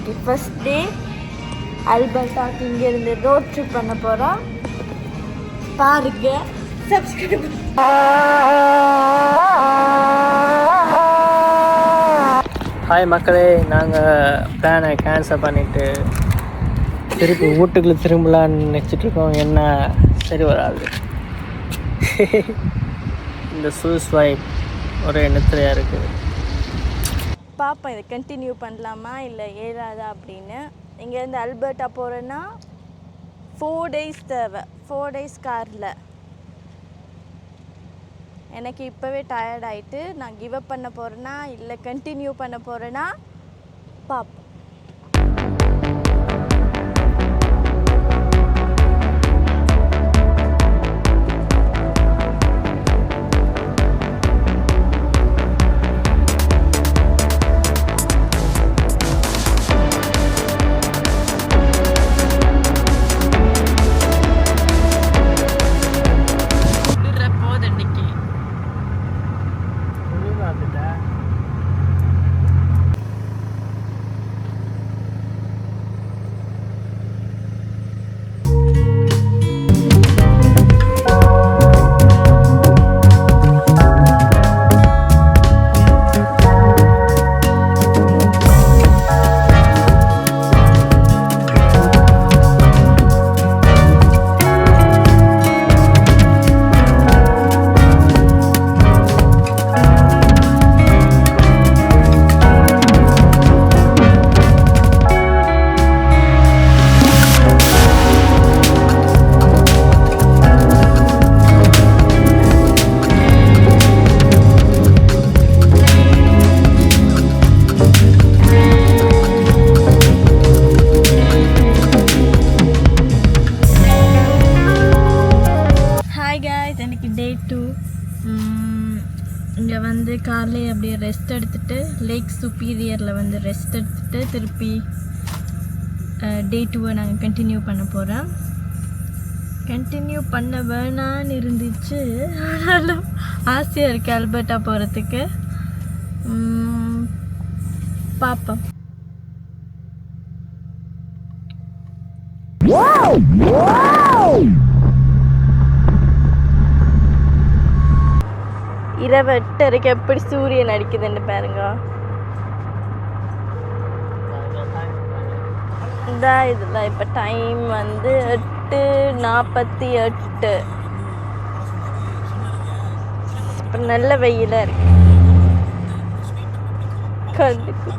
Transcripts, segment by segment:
இன்றைக்கி first day அல்பர்டாக்கு இங்கேருந்து road trip பண்ண போகிறோம். பாருங்க, சப்ஸ்கிரைப். ஹாய் மக்களே, நாங்கள் பிளானை கேன்சல் பண்ணிவிட்டு திருப்பி வீட்டுக்குள்ளே திரும்பலான்னு நினச்சிட்ருக்கோம். என்ன சரி வராது. இந்த சூஸ் வைப் ஒரே நித்திரையாக இருக்குது. பாப்பா இதை கண்டினியூ பண்ணலாமா இல்லை ஏறாதா அப்படின்னு. இங்கேருந்து அல்பர்ட்டா போகிறேன்னா 4 days தேவை. 4 days காரில். எனக்கு இப்போவே டயர்ட் ஆகிட்டு நான் கிவ் அப் பண்ண போகிறேன்னா இல்லை கண்டினியூ பண்ண போகிறேன்னா பாப்பா. Day 2. இங்கே வந்து காலையில் அப்படியே ரெஸ்ட் எடுத்துகிட்டு லேக் சுப்பீரியரில் வந்து ரெஸ்ட் எடுத்துகிட்டு திருப்பி Day 2 நாங்கள் கண்டினியூ பண்ண போகிறோம். கண்டினியூ பண்ண வேணான்னு இருந்துச்சு, ஆனாலும் ஆசையாக இருக்குது அல்பர்ட்டா போகிறதுக்கு. பார்ப்போம். இரவு 8:30 எப்படி சூரியன் அடிக்குதுன்னு பாருங்க. இதில் இப்போ டைம் வந்து 8:48. இப்போ நல்ல வெயிலாக இருக்கு. கண்டிப்பாக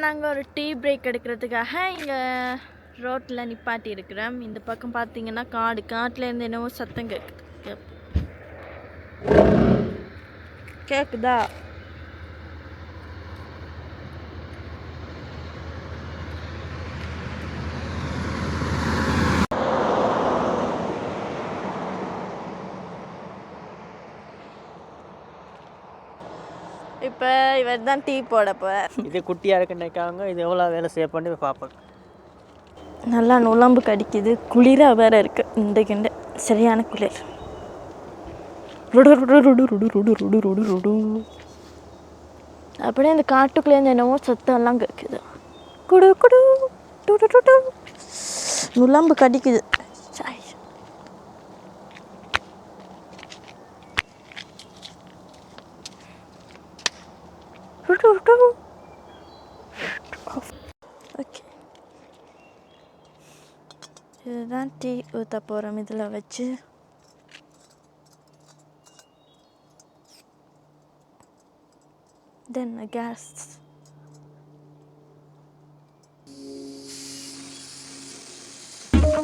நாங்கள் ஒரு டீ பிரேக் எடுக்கிறதுக்காக இங்கே ரோட்டில் நிப்பாட்டி இருக்கிறோம். இந்த பக்கம் பார்த்தீங்கன்னா காட்டுலேருந்து என்னவோ சத்தம் கேட்குதா? இப்போ இவர் தான் டீ போட போகிறார். இது குட்டியாக இருக்குன்னு நினைக்காங்க. இது எவ்வளோ வேலை செய்ய பண்ணி பார்ப்போம். நல்லா நுழம்பு கடிக்குது, குளிராக வேறு இருக்குது. இந்த சரியான குளிர். ருடு ருடு ருடு ருடு ருடு ருடு ருடு ருடு. அப்படியே இந்த காட்டுக்குள்ளேருந்து என்னவோ சத்தம்லாம் கேட்குது. குடு குடு டு டு டு. நுளம்பு கடிக்குது. சாய். ஓகே, இதுதான் டீ ஊற்ற போகிறோம் இதில் வச்சு. தென் கேஸ்.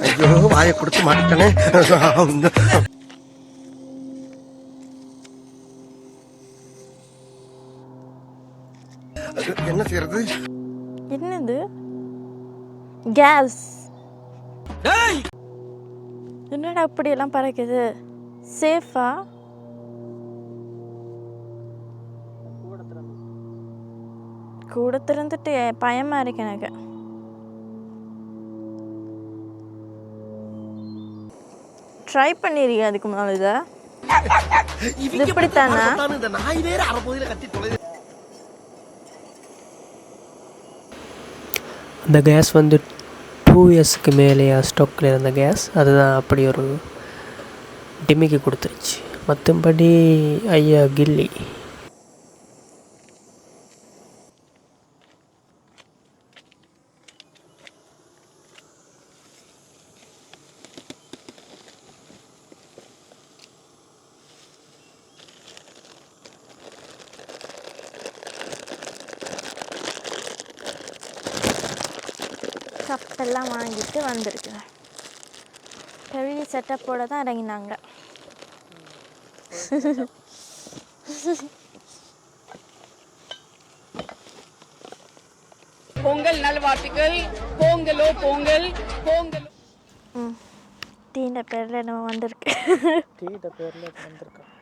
ஐயோ, வாயை கொடுத்து மாட்டேனே. என்ன செய்யறது? என்னது கேஸ்? என்னடா அப்படியெல்லாம் பறக்குது? சேஃபா? கூட திறந்துட்டு பயமா இருக்கு எனக்கு. ட்ரை பண்ணிருக்கேன் அதுக்கு முன்னால. இது இப்படித்தானா? அந்த கேஸ் வந்து 2 இயர்ஸ்க்கு மேலேயா ஸ்டாக்கில் இருந்த கேஸ், அதுதான் அப்படி ஒரு டிமிக்கி கொடுத்துருச்சு. மற்றபடி ஐயா கில்லி. கப்பெல்லாம் வாங்கிட்டு வந்திருக்கிறேன். பெரிய செட்டப்போடு தான் இறங்கினாங்க. பொங்கல் நல்வாழ்த்துக்கள். பொங்கலோ பொங்கல் பொங்கல். டீன்ற பேரில் நம்ம வந்திருக்கு. டீட்ட பேரில் வந்திருக்கோம்.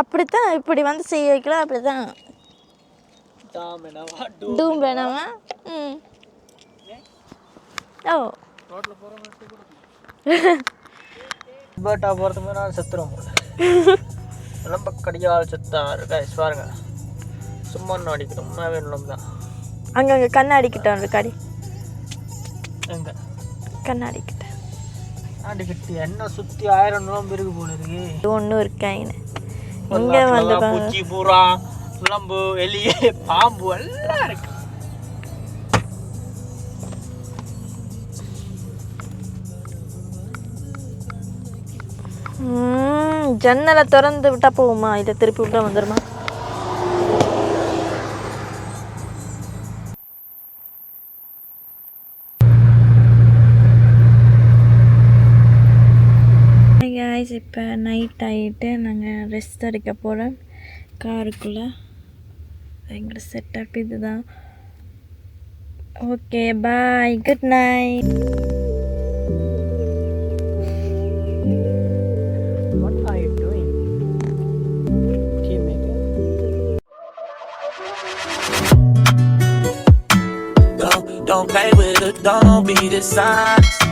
அப்படித்தான் இப்படி வந்து செய்ய வைக்கலாம். அப்படிதான் டூம் வேணாமா? ஓ, ரோட்டில் போகிறோம். பேட்டா போகிறதுக்கு முன்னாடி நான் செத்துறோம். ரொம்ப கடியால் செத்தாரு கைஸ். பாருங்க, சும்மா அடிக்கணும். உண்மையாகவே நுழம்பு தான். அங்கங்கே கண்ணாடிக்கிட்ட கடி. எங்கே கண்ணாடிக்கிட்ட அடிக்கிட்டு என்ன சுற்றி 1000 நுழம்பு இருக்கு போல இருக்கு. ஒன்றும் இருக்காங்க. இங்கே வந்து பூச்சி, பூரா, நுழம்பு, எலி, பாம்பு எல்லாம் இருக்கு. ஜன்னலை திறந்து விட்டா போகுமா? இதை திருப்பி விட்டா வந்துடுமா? காய்ஸ், இப்போ நைட் ஆகிட்டு நாங்கள் ரெஸ்ட் எடுக்க போகிறோம் காருக்குள்ளே. எங்களோட செட்டப் இதுதான். Okay, bye, good night. Don't play with it, don't be dishonest.